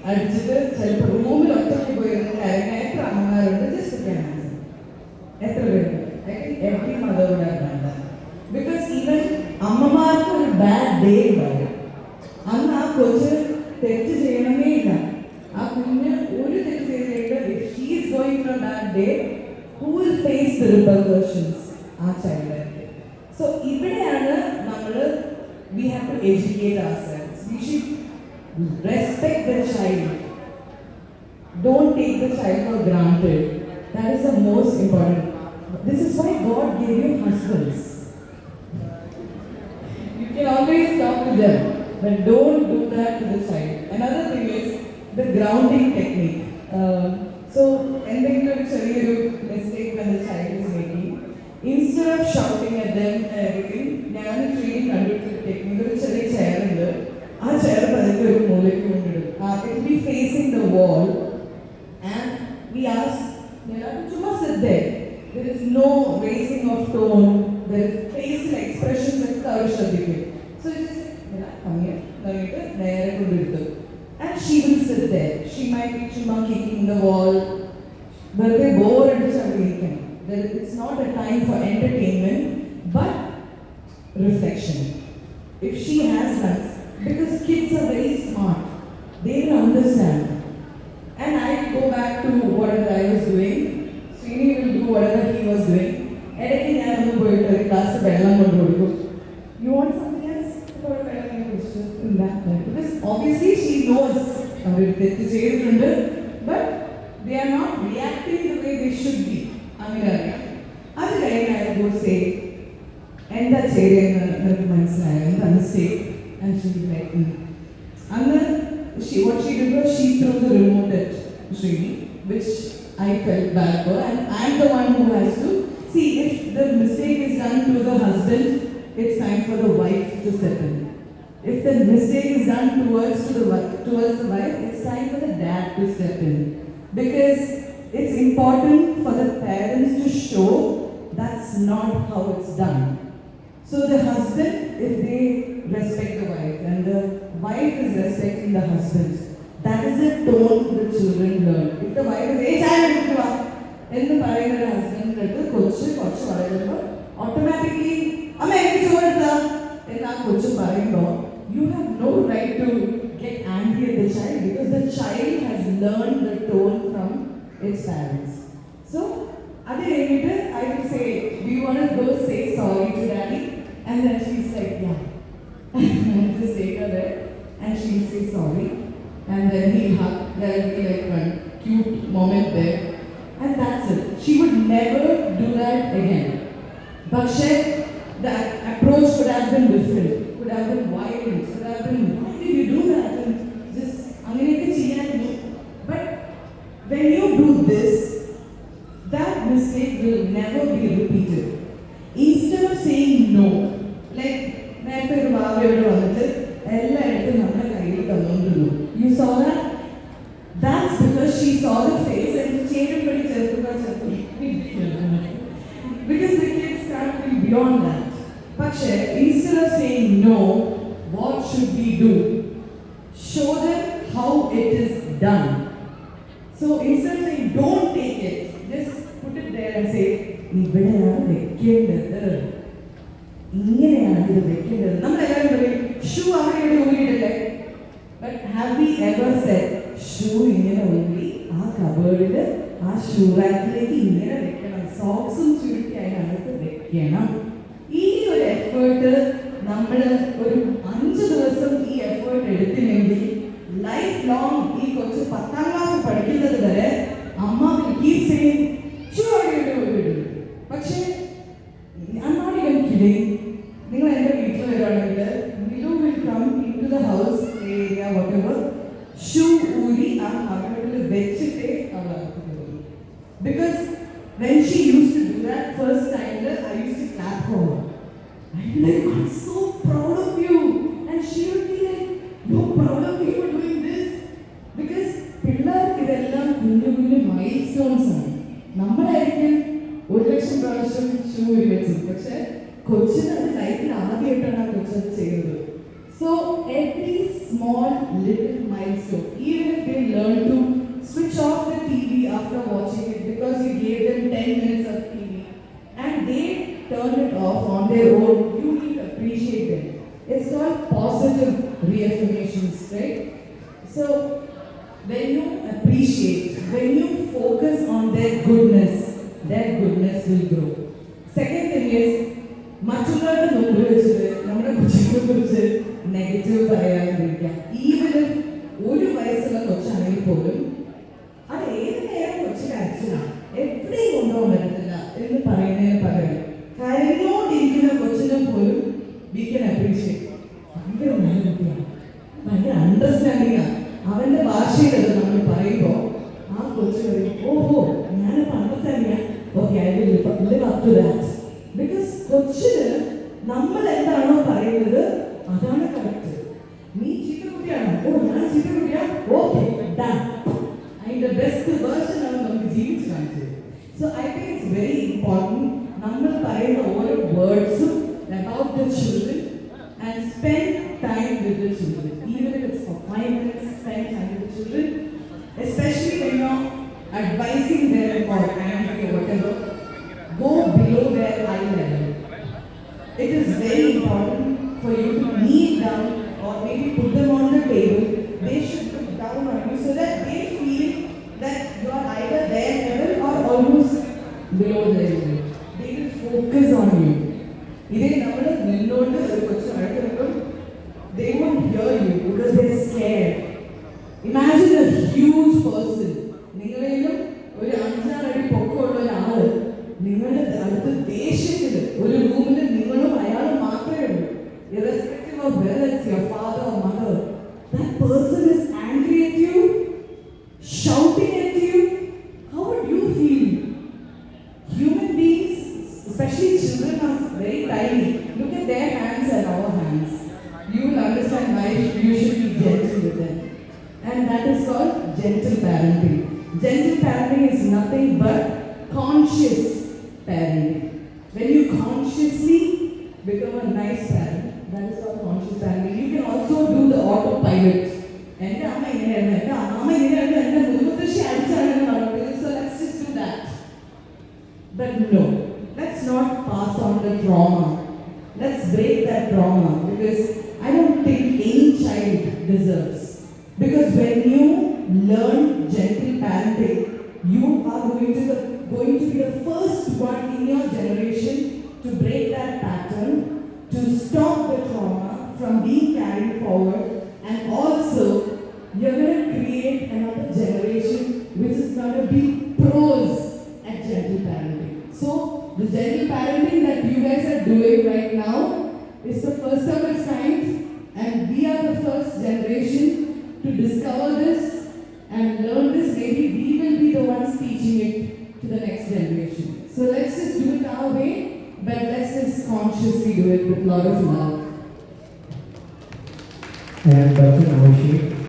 അടിച്ചിട്ട് ചിലപ്പോൾ റൂമിൽ ഒറ്റയ്ക്ക് പോയിരുന്ന കാര്യങ്ങൾ എത്ര അമ്മമാരുണ്ട്? ജസ്റ്റ് എത്ര പേരുണ്ട്? Every mother would have done that. Because even അമ്മമാർക്ക് ഒരു ബാഡ് ഡേ ഉണ്ടാവും. അന്ന് ആ കൊച്ച് തെറ്റ് ചെയ്യണമേ ഇല്ല. ആ കുഞ്ഞ് ഒരു തെറ്റ് ചെയ്തിട്ട് she is going through a bad day, who will face the repercussions? ആ ചൈൽഡ്. സോ ഇവിടെയാണ് നമ്മൾ we have to educate ourselves. We should respect the child. Don't take the child for granted. That is the most important. This is why God gave you husbands. You can always talk to them, but don't do that to the child. Another thing is the grounding technique. So, എന്തെങ്കിലും ഒരു ചെറിയൊരു mistake when the child is making, instead of shouting at them and everything, ഞാൻ training കണ്ടിട്ടുള്ള technique, ഒരു ചെറിയ chair ഉണ്ട്, ആ chair പതുക്കെ ഒരു മൂലയ്ക്ക് കൊണ്ടിടും. It will be facing the wall and we ask ചുമ്മാ sit there. There is no raising of tone, there is facial expressions ഒക്കെ അവർ ശ്രദ്ധിക്കും. So just come here, എന്നിട്ട് നേരെ കൊണ്ടിരുത്തും. And she will sit there. She might be ചുമ്മാ kicking the wall, വെറുതെ bore അടിച്ച് അവിടെ ഇരിക്കണം. It's not a time for entertainment, but reflection. If she has that, because kids are very smart, they will understand. And I go back to whatever I was doing. Srini will do whatever he was doing. Editing I will go to a class of Bellam and Rodgo. You want something else? In that time. Because obviously she knows, but they are not reacting the way they should be. അത് കഴിഞ്ഞ് I would say, എന്താ ചെയ്യുന്നത് എനിക്ക് മനസ്സിലായോ, എന്താണ് mistake? And she would be like, അന്ന് what she did was she threw the remote at Srini, which I felt bad for, and I am the one who has to see if the mistake is done to the husband, it's time for the wife to step in. If the mistake is done towards the wife, it's time for the dad to step in, because it's important for the parents to show that's not how it's done. So the husband, if they respect the wife and the wife is respecting the husband, that is the tone the children learn. If the wife is, hey, child, ennu parayna husband eduthu kochu varayumbo automatically amma enku chodda enna kochu parayumbo, you have no right to get angry at the child, because the child has learned the tone from its parents. So adu enittu I will say, do you want to go say sorry to daddy? And then she's like, yeah. Just take her there and she'll say sorry, and then he'll hug. There will be like one cute moment there, and that's it. She would never do that again. But the approach could have been different, could have been violent, could have been, why did you do that? And just anganeyakku cheyyanu. But when you do this, that mistake will never be repeated. Instead of saying no, like നേരത്തെ ഒരു ഭാവിയോട് വന്നിട്ട് എല്ലായിടത്തും നമ്മുടെ കയ്യിൽ തന്നോണ്ടിരുന്നു. You saw that? That's because she saw the face and ചേരുമ്പടി ചെറുപ്പം because the kids can't be beyond that. പക്ഷേ instead of saying no, what should we do? Show them how it is done. So instead of saying don't take it, just put it there and say, ഇവിടെയാണ് വെക്കേണ്ടത്, ഇങ്ങനെയാണ് ഇത് വെക്കേണ്ടത്. നമ്മളെല്ലാവരും പറയും shoe അവിടെ ഇവിടെ ഊരിയിട്ടല്ലേ, but have we ever said shoe ഇങ്ങനെ ഊരി ആ കബേർഡിൽ ആ ഷൂ റാക്കിലേക്ക് ഇങ്ങനെ വെക്കണം, സോക്സും ചുരുട്ടി അതിനകത്ത് വെക്കണം? ഈ ഒരു എഫേർട്ട് നമ്മൾ ഒരു 5 ദിവസം ഈ എഫേർട്ട് എടുത്തില്ലെങ്കിൽ ലൈഫ് ലോങ് ഈ കൊച്ചു 10ാം ക്ലാസ് പഠിക്കുന്നത് വരെ അമ്മ will keep saying ഷൂ അവിടെ ഇവിടെ ഊരിയിടും. പക്ഷേ I'm not even kidding. നിങ്ങൾ എൻ്റെ വീട്ടിൽ വരുവാണെങ്കിൽ Nilu will come into the house area whatever, shoe ഊരി ആ കബേർഡിൽ വെച്ചിട്ടേ അവൾ അകത്ത് പോകും. Because when she used to do that first time, I used to clap for her. I'd be like, I'm so proud of you. And she would be like, you're proud of me for doing this? Because പിള്ളേർക്ക് ഇതെല്ലാം കുഞ്ഞു കുഞ്ഞു മൈൽസ്റ്റോൺസ് ആണ്. നമ്മളായിരിക്കും 1,00,000 പ്രാവശ്യം shoe വെച്ചത്, പക്ഷെ കൊച്ചിന് അത് ലൈഫിൽ ആദ്യമായിട്ടാണ് ആ കൊച്ചത് ചെയ്യുന്നത്. So every small little milestone, even if they off on their own, you need to appreciate them. It's called positive reaffirmations, right? So when you appreciate, when you focus on their goodness will grow. Second thing is, മറ്റുള്ളവരുടെ മുമ്പിൽ വെച്ചിട്ട് നമ്മുടെ കുഞ്ഞിനെ കുറിച്ച് negative പറയാതിരിക്കാം. Even ഒരു വയസ്സുള്ള കൊച്ചാണെങ്കിൽ പോലും അത് ഏത് നേരം കൊച്ചിന് അച്ഛനാണ്, എവിടെയും കൊണ്ടുപോകാൻ പറ്റത്തില്ല എന്ന് പറയുന്നതിന് പകരം കരഞ്ഞോണ്ടിരിക്കുന്ന കൊച്ചിനെ പോലും വി കൻ അപ്രീഷിയേറ്റ്. ഭയങ്കര നല്ല കുട്ടിയാണ്, ഭയങ്കര അണ്ടർസ്റ്റാൻഡിംഗ് ആണ്. അവന്റെ ഭാഷയിലത് നമ്മൾ പറയുമ്പോൾ ആ കൊച്ചു പറയും, ഓഹോ ഞാനിപ്പോൾ understanding, okay I will live up to that. Because കൊച്ചിന് നമ്മൾ എന്താണോ പറയുന്നത് അതാണ് കറക്റ്റ്. നീ ചീത്ത കുട്ടിയാണോ, ഓ ഞാൻ ചീത്ത കുട്ടിയാ, ഓക്കെ ഡൺ. അതിന്റെ ബെസ്റ്റ് വേർഷൻ ആണ് നമുക്ക് ജീവിച്ച് കാണിച്ചത്. So I think it's very important നമ്മൾ പറയുന്ന ഓരോ വേർഡ്സും about the children and spend time with the children. Even if it's for 5 minutes, spend time with the children, especially when you're advising them or angry or whatever. Go below their eye level. It is very important for you to kneel down or maybe put them on the table. They should look down on you so that they feel that you are either their level or almost below their level. They will focus on you. ഇതേ നമ്മൾ നിന്നോണ്ട് ഒരു കൊച്ചു വഴക്കിടുമ്പോൾ they won't hear you because they're scared. Imagine a huge person. നിങ്ങളിലും ഒരു 5-6 അടി പൊക്കമുള്ള ഒരാള് നിങ്ങളുടെ അടുത്ത് ദേഷ്യത്തിൽ ഒരു റൂമിൽ നിങ്ങളും അയാളും മാത്രമേ ഉള്ളൂ. Irrespective of whether it's your father or mother, that person is angry at you, shouting at you. How would you feel? Human beings, especially children, are very tiny. Look at their hands and our hands. You will understand why you should be gentle with them. And that is called gentle parenting. Gentle parenting is nothing but conscious parenting. When you consciously become a nice parent, that is called conscious parenting. You can also do the autopilot. എൻ്റെ അമ്മ ഇങ്ങനെയായിരുന്നു, എൻ്റെ അമ്മ ഇങ്ങനെയായിരുന്നു, എൻ്റെ മുഖത്തശ്ശി അടിച്ചാണെന്ന് പറഞ്ഞത്. So let's just do that. But no, let's not pass on the trauma. Let's break that trauma because I don't think any child deserves. Because when you learn gentle parenting, you are going to be the first one in your generation to break that pattern, to stop the trauma from being carried forward, and also you're going to create another generation which is going to be pros at gentle parenting. So the gentle parenting that you guys are doing right now is the first of its kind, and we are the first generation to discover this and learn this. Maybe we will be the ones teaching it to the next generation. So let's just do it our way, but let's just consciously do it with a lot of love. And Dr. Naushik,